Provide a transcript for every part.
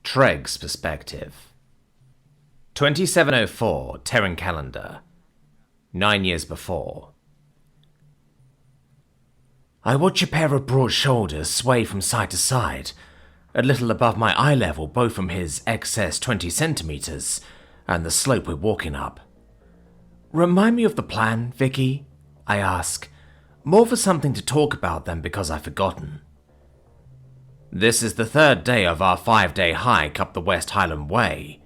TGS Perspective. 2704 Terran Calendar. 9 years before. I watch a pair of broad shoulders sway from side to side, a little above my eye level both from his excess 20 centimeters and the slope we're walking up. Remind me of the plan, Vicky? I ask, more for something to talk about than because I've forgotten. This is the third day of our 5-day hike up the West Highland Way,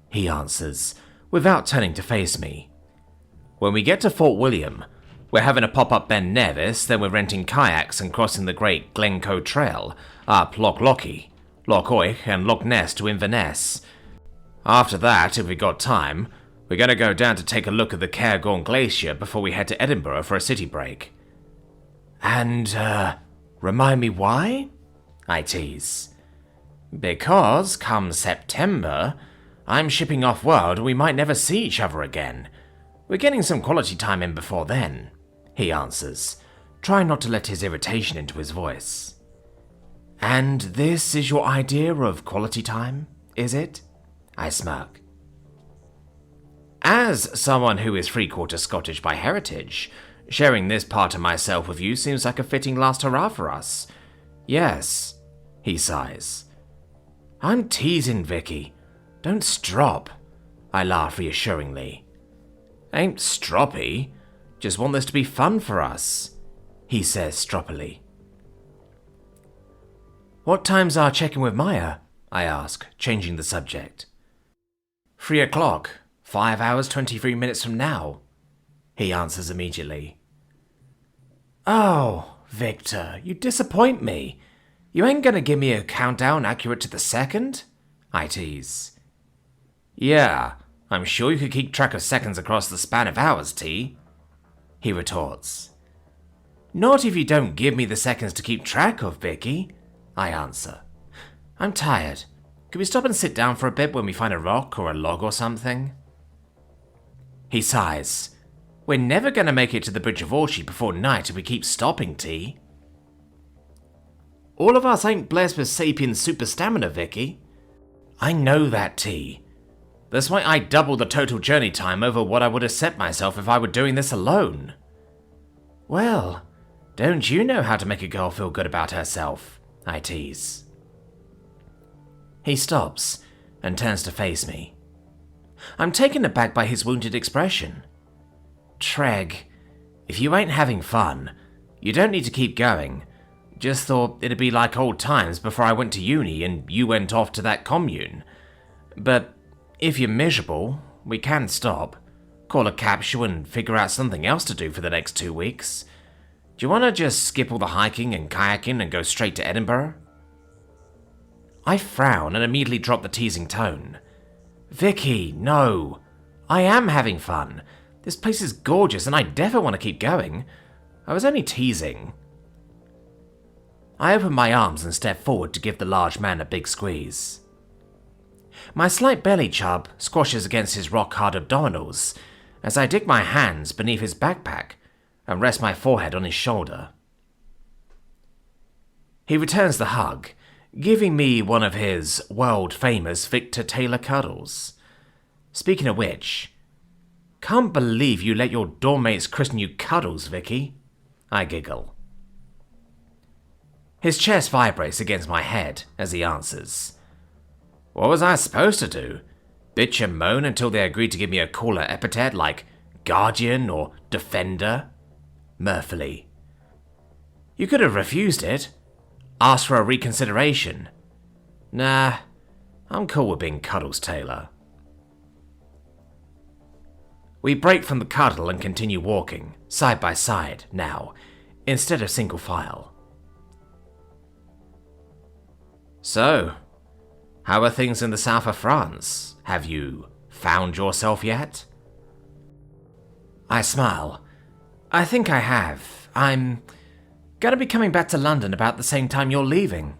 he answers, without turning to face me. When we get to Fort William, we're having a pop-up Ben Nevis, then we're renting kayaks and crossing the Great Glencoe Trail, up Loch Lochy, Loch Oich and Loch Ness to Inverness. After that, if we got time, we're going to go down to take a look at the Cairngorm Glacier before we head to Edinburgh for a city break. And, remind me why? I tease. Because, come September, I'm shipping off-world and we might never see each other again. We're getting some quality time in before then, he answers, trying not to let his irritation into his voice. And this is your idea of quality time, is it? I smirk. As someone who is 3/4 Scottish by heritage, sharing this part of myself with you seems like a fitting last hurrah for us. Yes, he sighs. I'm teasing, Vicky. Don't strop. I laugh reassuringly. Ain't stroppy, just want this to be fun for us, he says stroppily. What time's our check-in with Maya? I ask, changing the subject. 3 o'clock, 5 hours 23 minutes from now, he answers immediately. Oh, Victor, you disappoint me. You ain't gonna give me a countdown accurate to the second? I tease. Yeah, I'm sure you could keep track of seconds across the span of hours, T, he retorts. Not if you don't give me the seconds to keep track of, Vicky, I answer. I'm tired. Could we stop and sit down for a bit when we find a rock or a log or something? He sighs. We're never going to make it to the Bridge of Orchy before night if we keep stopping, T. All of us ain't blessed with sapient super stamina, Vicky. I know that, T. That's why I doubled the total journey time over what I would have set myself if I were doing this alone. Well, don't you know how to make a girl feel good about herself? I tease. He stops and turns to face me. I'm taken aback by his wounded expression. Treg, if you ain't having fun, you don't need to keep going. Just thought it'd be like old times before I went to uni and you went off to that commune. But if you're miserable, we can stop, call a capsule and figure out something else to do for the next 2 weeks. Do you want to just skip all the hiking and kayaking and go straight to Edinburgh? I frown and immediately drop the teasing tone. Vicky, no. I am having fun. This place is gorgeous and I definitely want to keep going. I was only teasing. I open my arms and step forward to give the large man a big squeeze. My slight belly chub squashes against his rock-hard abdominals as I dig my hands beneath his backpack and rest my forehead on his shoulder. He returns the hug, giving me one of his world-famous Victor Taylor cuddles. Speaking of which, can't believe you let your dorm mates christen you Cuddles, Vicky. I giggle. His chest vibrates against my head as he answers. What was I supposed to do? Bitch and moan until they agreed to give me a cooler epithet like Guardian or Defender? Mirthfully. You could have refused it. Asked for a reconsideration. Nah, I'm cool with being Cuddles Taylor. We break from the cuddle and continue walking, side by side, now, instead of single file. So, how are things in the south of France? Have you found yourself yet? I smile. I think I have. I'm gonna be coming back to London about the same time you're leaving.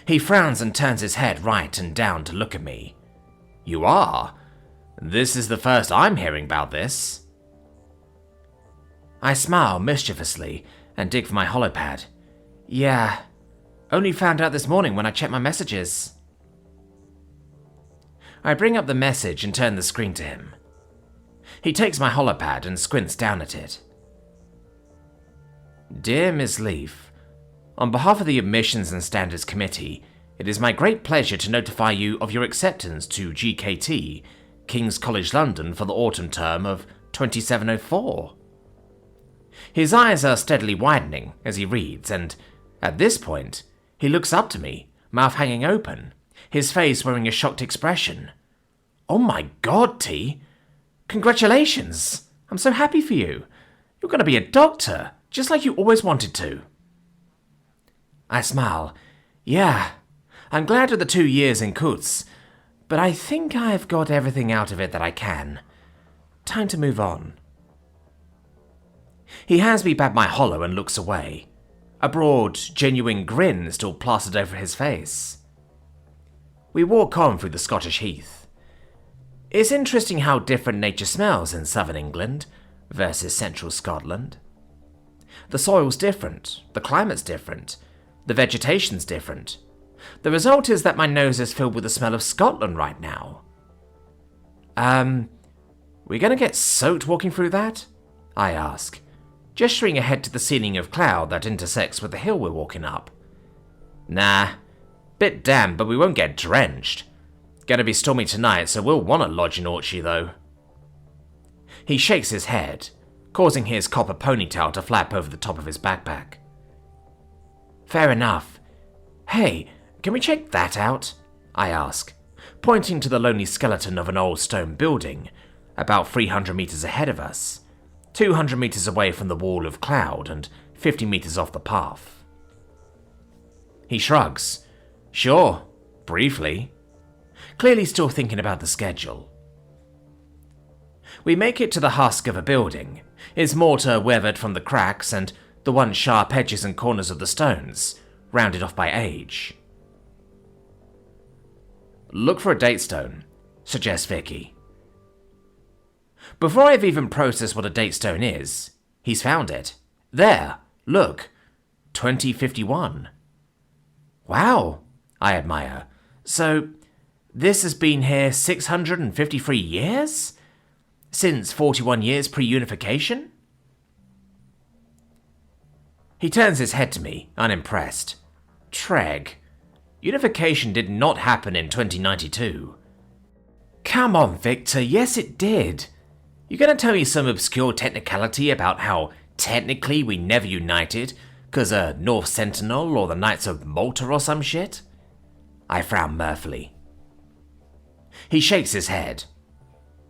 He frowns and turns his head right and down to look at me. You are? This is the first I'm hearing about this. I smile mischievously and dig for my holopad. Yeah, Only found out this morning when I checked my messages. I bring up the message and turn the screen to him. He takes my holopad and squints down at it. Dear Miss Leaf, on behalf of the Admissions and Standards Committee, it is my great pleasure to notify you of your acceptance to GKT, King's College London, for the autumn term of 2704. His eyes are steadily widening as he reads, and at this point, he looks up to me, mouth hanging open, his face wearing a shocked expression. Oh my God, T! Congratulations! I'm so happy for you. You're going to be a doctor, just like you always wanted to. I smile. Yeah, I'm glad of the 2 years in Kutz, but I think I've got everything out of it that I can. Time to move on. He hands me back my holo and looks away. A broad, genuine grin still plastered over his face. We walk on through the Scottish Heath. It's interesting how different nature smells in southern England versus central Scotland. The soil's different, the climate's different, the vegetation's different. The result is that my nose is filled with the smell of Scotland right now. We gonna get soaked walking through that? I ask, gesturing ahead to the ceiling of cloud that intersects with the hill we're walking up. Nah, bit damp, but we won't get drenched. Gonna be stormy tonight, so we'll want to lodge in Orchie though. He shakes his head, causing his copper ponytail to flap over the top of his backpack. Fair enough. Hey, can we check that out? I ask, pointing to the lonely skeleton of an old stone building, about 300 meters ahead of us, 200 meters away from the wall of cloud and 50 meters off the path. He shrugs. Sure, briefly. Clearly still thinking about the schedule. We make it to the husk of a building, its mortar weathered from the cracks and the once sharp edges and corners of the stones, rounded off by age. Look for a date stone, suggests Vicky. Before I've even processed what a date stone is, he's found it. There, look, 2051. Wow, I admire. So, this has been here 653 years? Since 41 years pre-unification? He turns his head to me, unimpressed. Treg. Unification did not happen in 2092. Come on, Victor, yes it did. You gonna tell me some obscure technicality about how technically we never united, 'cause a North Sentinel or the Knights of Malta or some shit? I frown mirthfully. He shakes his head.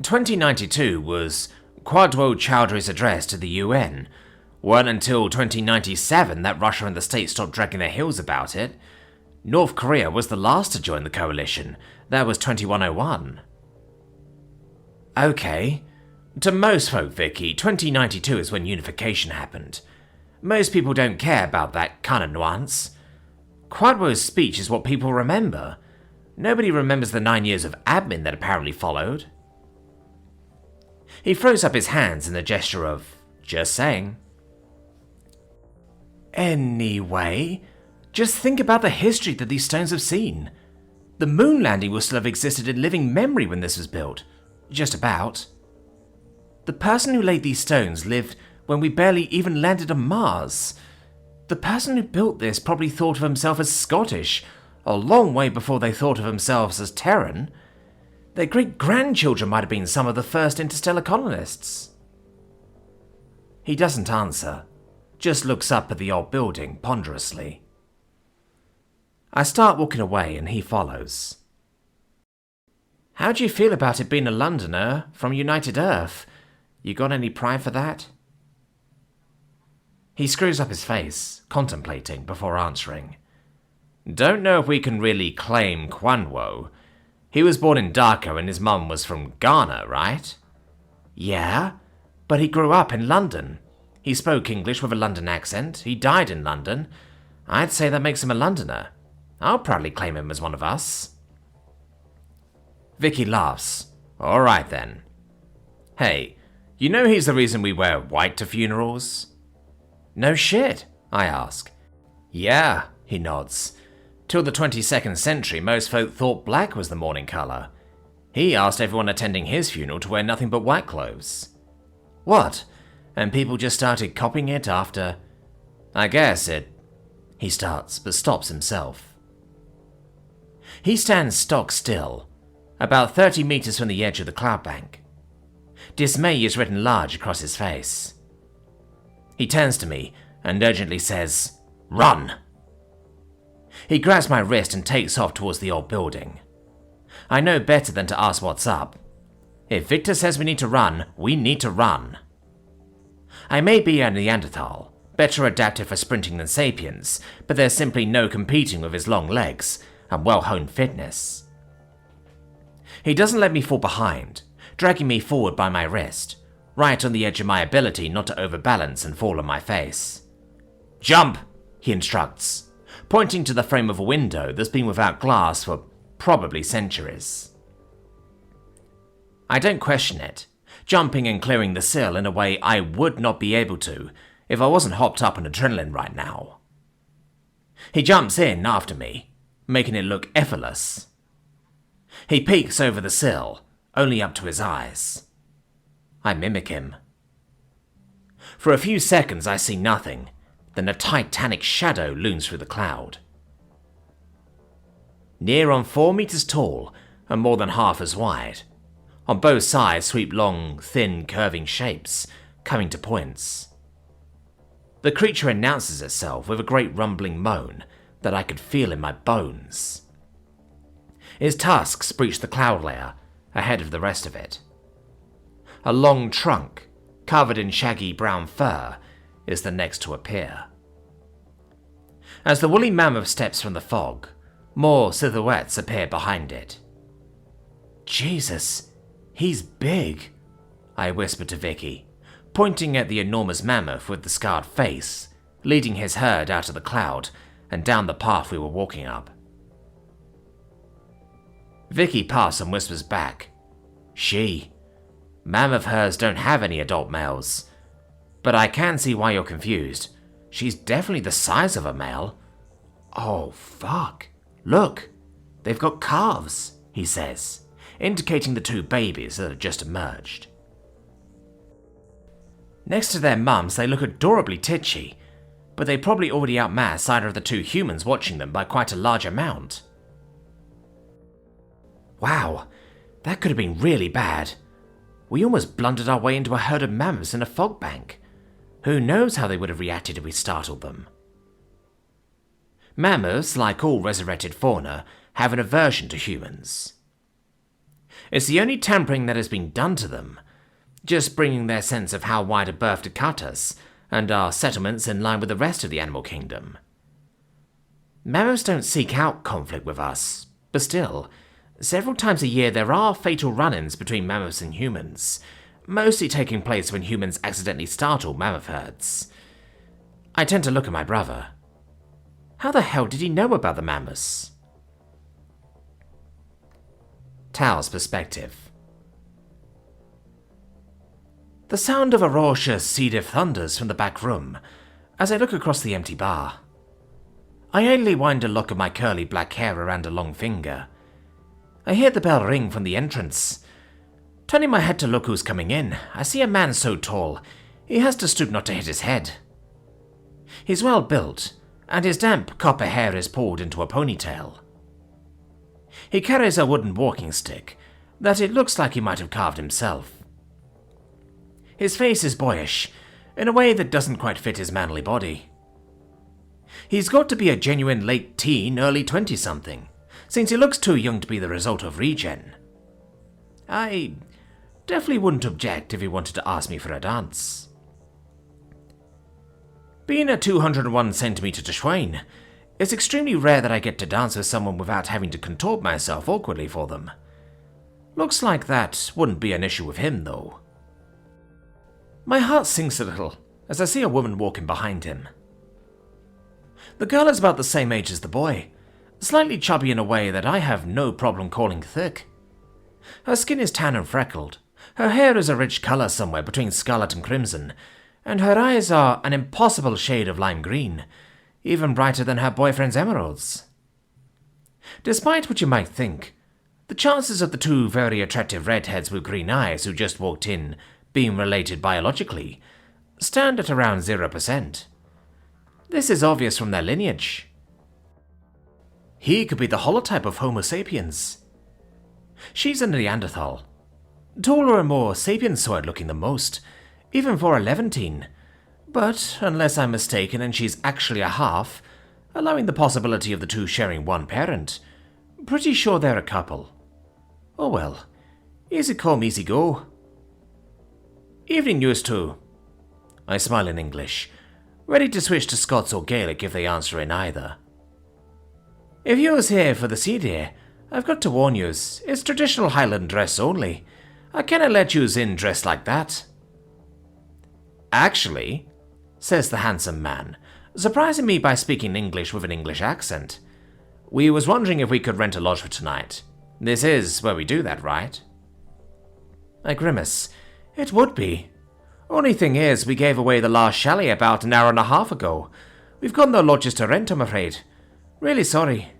2092 was Quadwo Chowdhury's address to the UN. Weren't until 2097 that Russia and the States stopped dragging their heels about it. North Korea was the last to join the coalition. That was 2101. Okay. To most folk, Vicky, 2092 is when unification happened. Most people don't care about that kind of nuance. Quadwo's speech is what people remember. Nobody remembers the 9 years of admin that apparently followed. He throws up his hands in a gesture of, just saying. Anyway, just think about the history that these stones have seen. The moon landing will still have existed in living memory when this was built. Just about. The person who laid these stones lived when we barely even landed on Mars. The person who built this probably thought of himself as Scottish, a long way before they thought of themselves as Terran. Their great-grandchildren might have been some of the first interstellar colonists. He doesn't answer, just looks up at the old building ponderously. I start walking away and he follows. How do you feel about it being a Londoner from United Earth? You got any pride for that? He screws up his face, contemplating before answering. Don't know if we can really claim Quanwo. He was born in Dhaka and his mum was from Ghana, right? Yeah, but he grew up in London. He spoke English with a London accent. He died in London. I'd say that makes him a Londoner. I'll proudly claim him as one of us. Vicky laughs. All right then. Hey, you know he's the reason we wear white to funerals? No shit, I ask. Yeah, he nods. Till the 22nd century, most folk thought black was the mourning colour. He asked everyone attending his funeral to wear nothing but white clothes. What? And people just started copying it after... I guess it... He starts, but stops himself. He stands stock still, about 30 meters from the edge of the cloud bank. Dismay is written large across his face. He turns to me and urgently says, "Run!" He grabs my wrist and takes off towards the old building. I know better than to ask what's up. If Victor says we need to run, we need to run. I may be a Neanderthal, better adapted for sprinting than Sapiens, but there's simply no competing with his long legs and well-honed fitness. He doesn't let me fall behind, dragging me forward by my wrist, right on the edge of my ability not to overbalance and fall on my face. "Jump!" he instructs, pointing to the frame of a window that's been without glass for probably centuries. I don't question it, jumping and clearing the sill in a way I would not be able to if I wasn't hopped up on adrenaline right now. He jumps in after me, making it look effortless. He peeks over the sill, only up to his eyes. I mimic him. For a few seconds I see nothing, then a titanic shadow looms through the cloud. Near on 4 meters tall and more than half as wide, on both sides sweep long, thin, curving shapes, coming to points. The creature announces itself with a great rumbling moan that I could feel in my bones. Its tusks breach the cloud layer ahead of the rest of it. A long trunk, covered in shaggy brown fur, is the next to appear. As the woolly mammoth steps from the fog, more silhouettes appear behind it. Jesus, he's big, I whisper to Vicky, pointing at the enormous mammoth with the scarred face, leading his herd out of the cloud and down the path we were walking up. Vicky passes and whispers back, "She. Mammoth herds don't have any adult males. But I can see why you're confused. She's definitely the size of a male." "Oh, fuck. Look, they've got calves," he says, indicating the 2 babies that had just emerged. Next to their mums, they look adorably titchy, but they probably already outmass either of the 2 humans watching them by quite a large amount. Wow, that could have been really bad. We almost blundered our way into a herd of mammoths in a fog bank. Who knows how they would have reacted if we startled them? Mammoths, like all resurrected fauna, have an aversion to humans. It's the only tampering that has been done to them, just bringing their sense of how wide a berth to cut us, and our settlements in line with the rest of the animal kingdom. Mammoths don't seek out conflict with us, but still, several times a year there are fatal run-ins between mammoths and humans, mostly taking place when humans accidentally startle mammoth herds. I tend to look at my brother. How the hell did he know about the mammoths? TGS Perspective. The sound of a raucous sea div thunders from the back room as I look across the empty bar. I idly wind a lock of my curly black hair around a long finger. I hear the bell ring from the entrance. Turning my head to look who's coming in, I see a man so tall, he has to stoop not to hit his head. He's well built, and his damp copper hair is pulled into a ponytail. He carries a wooden walking stick that it looks like he might have carved himself. His face is boyish, in a way that doesn't quite fit his manly body. He's got to be a genuine late teen, early 20-something, since he looks too young to be the result of regen. I definitely wouldn't object if he wanted to ask me for a dance. Being a 201cm to Schwein, it's extremely rare that I get to dance with someone without having to contort myself awkwardly for them. Looks like that wouldn't be an issue with him, though. My heart sinks a little as I see a woman walking behind him. The girl is about the same age as the boy, slightly chubby in a way that I have no problem calling thick. Her skin is tan and freckled, her hair is a rich colour somewhere between scarlet and crimson, and her eyes are an impossible shade of lime green, even brighter than her boyfriend's emeralds. Despite what you might think, the chances of the two very attractive redheads with green eyes who just walked in being related biologically stand at around 0%. This is obvious from their lineage. He could be the holotype of Homo sapiens. She's a Neanderthal, taller and more sapiensoid looking than most, even for a Levantine. But unless I'm mistaken and she's actually a half, allowing the possibility of the two sharing one parent, pretty sure they're a couple. Oh well, easy come, easy go. Evening news too. I smile in English, ready to switch to Scots or Gaelic if they answer in either. If you was here for the sea day, I've got to warn yous, it's traditional Highland dress only. I cannot let yous in dressed like that. Actually, says the handsome man, surprising me by speaking English with an English accent, we was wondering if we could rent a lodge for tonight. This is where we do that, right? I grimace. It would be. Only thing is, we gave away the last chalet about an hour and a half ago. We've got no lodges to rent, I'm afraid. Really sorry.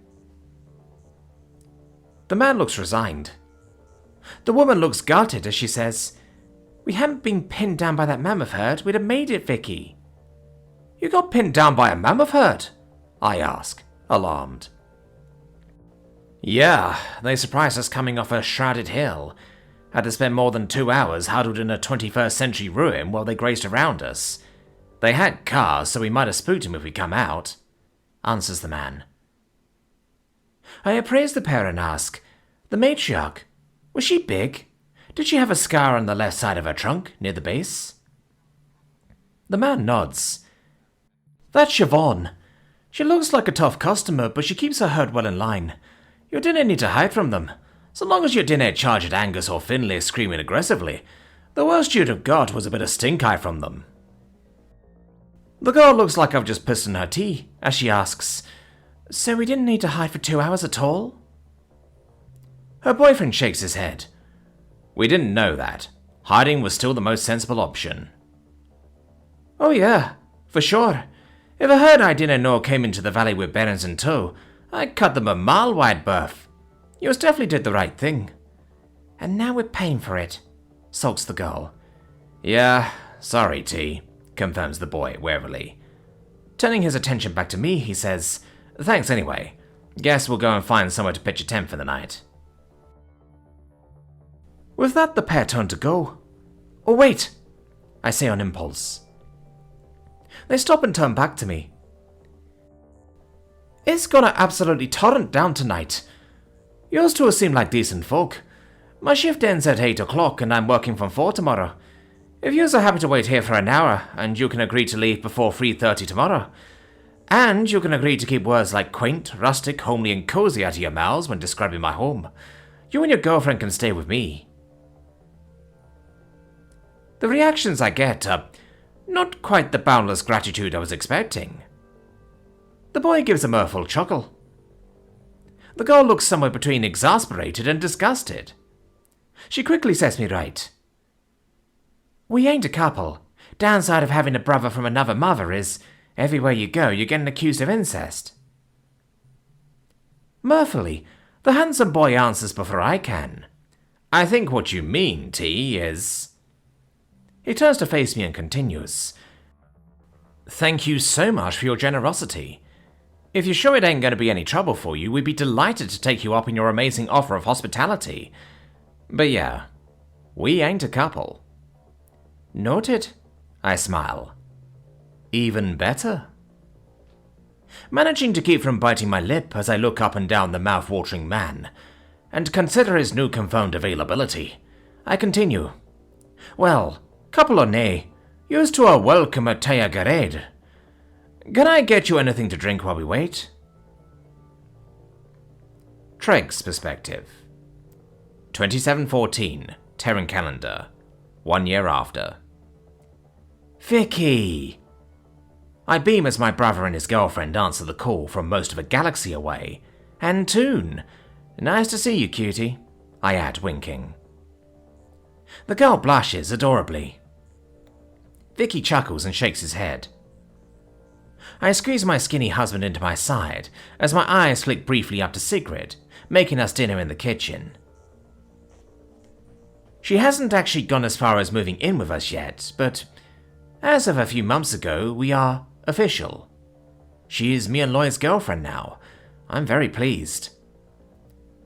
The man looks resigned. The woman looks gutted as she says, "We hadn't been pinned down by that mammoth herd, we'd have made it, Vicky." "You got pinned down by a mammoth herd?" I ask, alarmed. "Yeah, they surprised us coming off a shrouded hill. Had to spend more than 2 hours huddled in a 21st century ruin while they grazed around us. They had cars, so we might have spooked him if we come out," answers the man. I appraise the pair and ask, "The matriarch, was she big? Did she have a scar on the left side of her trunk, near the base?" The man nods. "That's Siobhan. She looks like a tough customer, but she keeps her herd well in line. You didn't need to hide from them. So long as you didn't charge at Angus or Finlay screaming aggressively, the worst you'd have got was a bit of stink eye from them." The girl looks like I've just pissed in her tea, as she asks, "So we didn't need to hide for 2 hours at all?" Her boyfriend shakes his head. "We didn't know that. Hiding was still the most sensible option." "Oh yeah, for sure. If a herd I didn't know came into the valley with barons in tow, I'd cut them a mile-wide berth. You definitely did the right thing." "And now we're paying for it," sulks the girl. "Yeah, sorry, T," confirms the boy warily. Turning his attention back to me, he says, "Thanks anyway. Guess we'll go and find somewhere to pitch a tent for the night." With that, the pair turn to go. "Oh wait," I say on impulse. They stop and turn back to me. "It's gonna absolutely torrent down tonight. Yours two seem like decent folk. My shift ends at 8 o'clock and I'm working from 4 tomorrow. If yous are happy to wait here for an hour, and you can agree to leave before 3:30 tomorrow, and you can agree to keep words like quaint, rustic, homely and cozy out of your mouths when describing my home, you and your girlfriend can stay with me." The reactions I get are not quite the boundless gratitude I was expecting. The boy gives a mirthful chuckle. The girl looks somewhere between exasperated and disgusted. She quickly sets me right. "We ain't a couple. Downside of having a brother from another mother is, everywhere you go, you're getting accused of incest." Mirthfully, the handsome boy answers before I can. "I think what you mean, T, is..." He turns to face me and continues, "Thank you so much for your generosity. If you're sure it ain't going to be any trouble for you, we'd be delighted to take you up on your amazing offer of hospitality. But yeah, we ain't a couple." "Noted," I smile. "Even better." Managing to keep from biting my lip as I look up and down the mouth-watering man, and consider his new confirmed availability, I continue. "Well, couple or nay, yous two are welcome at Taya Gared. Can I get you anything to drink while we wait?" TGS Perspective. 2714, Terran calendar. 1 year after. "Vicky!" I beam as my brother and his girlfriend answer the call from most of a galaxy away. "And Toon! Nice to see you, cutie," I add, winking. The girl blushes adorably. Vicky chuckles and shakes his head. I squeeze my skinny husband into my side as my eyes flick briefly up to Sigrid, making us dinner in the kitchen. She hasn't actually gone as far as moving in with us yet, but as of a few months ago, we are official. She is me and Lloyd's girlfriend now. I'm very pleased.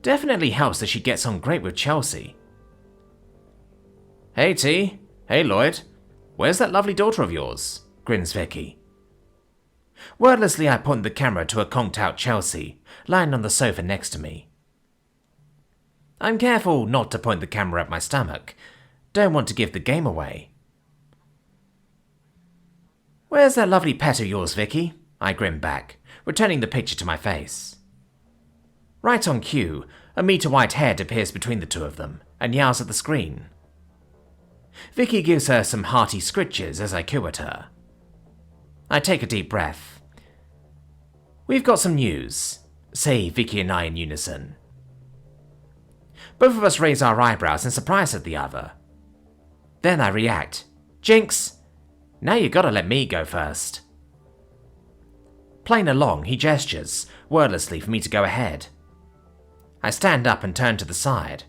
Definitely helps that she gets on great with Chelsea. Hey T, hey Lloyd, where's that lovely daughter of yours? Grins Vicky. Wordlessly I point the camera to a conked out Chelsea, lying on the sofa next to me. I'm careful not to point the camera at my stomach. Don't want to give the game away. Where's that lovely pet of yours, Vicky? I grin back, returning the picture to my face. Right on cue, a meter-wide head appears between the two of them and yowls at the screen. Vicky gives her some hearty scritches as I coo at her. I take a deep breath. We've got some news, say Vicky and I in unison. Both of us raise our eyebrows in surprise at the other. Then I react. Jinx! Now you gotta let me go first. Playing along, he gestures, wordlessly for me to go ahead. I stand up and turn to the side.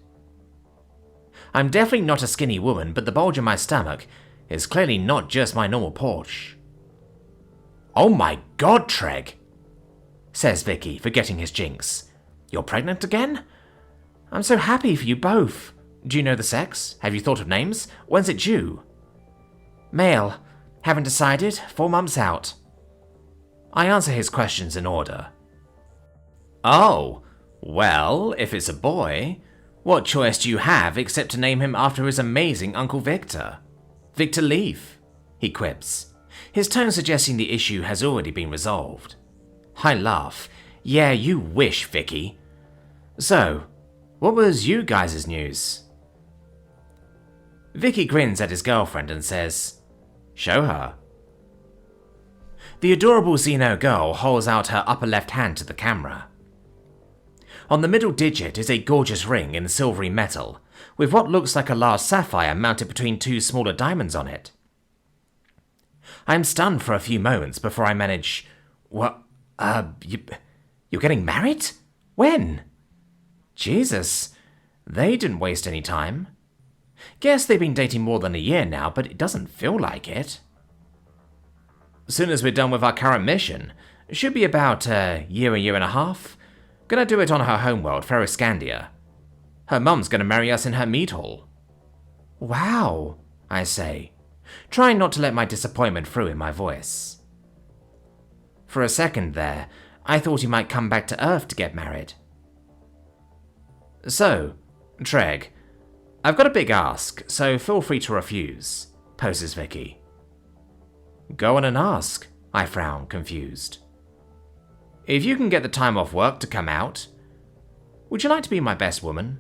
I'm definitely not a skinny woman, but the bulge in my stomach is clearly not just my normal porch. Oh my god, Treg, says Vicky, forgetting his jinx. You're pregnant again? I'm so happy for you both. Do you know the sex? Have you thought of names? When's it due? Male. Haven't decided. 4 months out. I answer his questions in order. Oh, well, if it's a boy, what choice do you have except to name him after his amazing Uncle Victor? Victor Leaf, he quips, his tone suggesting the issue has already been resolved. I laugh. Yeah, you wish, Vicky. So, what was you guys' news? Vicky grins at his girlfriend and says, Show her. The adorable Xeno girl holds out her upper left hand to the camera. On the middle digit is a gorgeous ring in silvery metal, with what looks like a large sapphire mounted between 2 smaller diamonds on it. I'm stunned for a few moments before I manage, What, you're getting married? When? Jesus, they didn't waste any time. Guess they've been dating more than a year now, but it doesn't feel like it. As soon as we're done with our current mission, should be about a year and a half. Gonna do it on her homeworld, Ferriscandia. Her mum's gonna marry us in her mead hall. Wow, I say, trying not to let my disappointment through in my voice. For a second there, I thought he might come back to Earth to get married. So, Treg, I've got a big ask, so feel free to refuse, poses Vicky. Go on and ask, I frown, confused. If you can get the time off work to come out, would you like to be my best woman?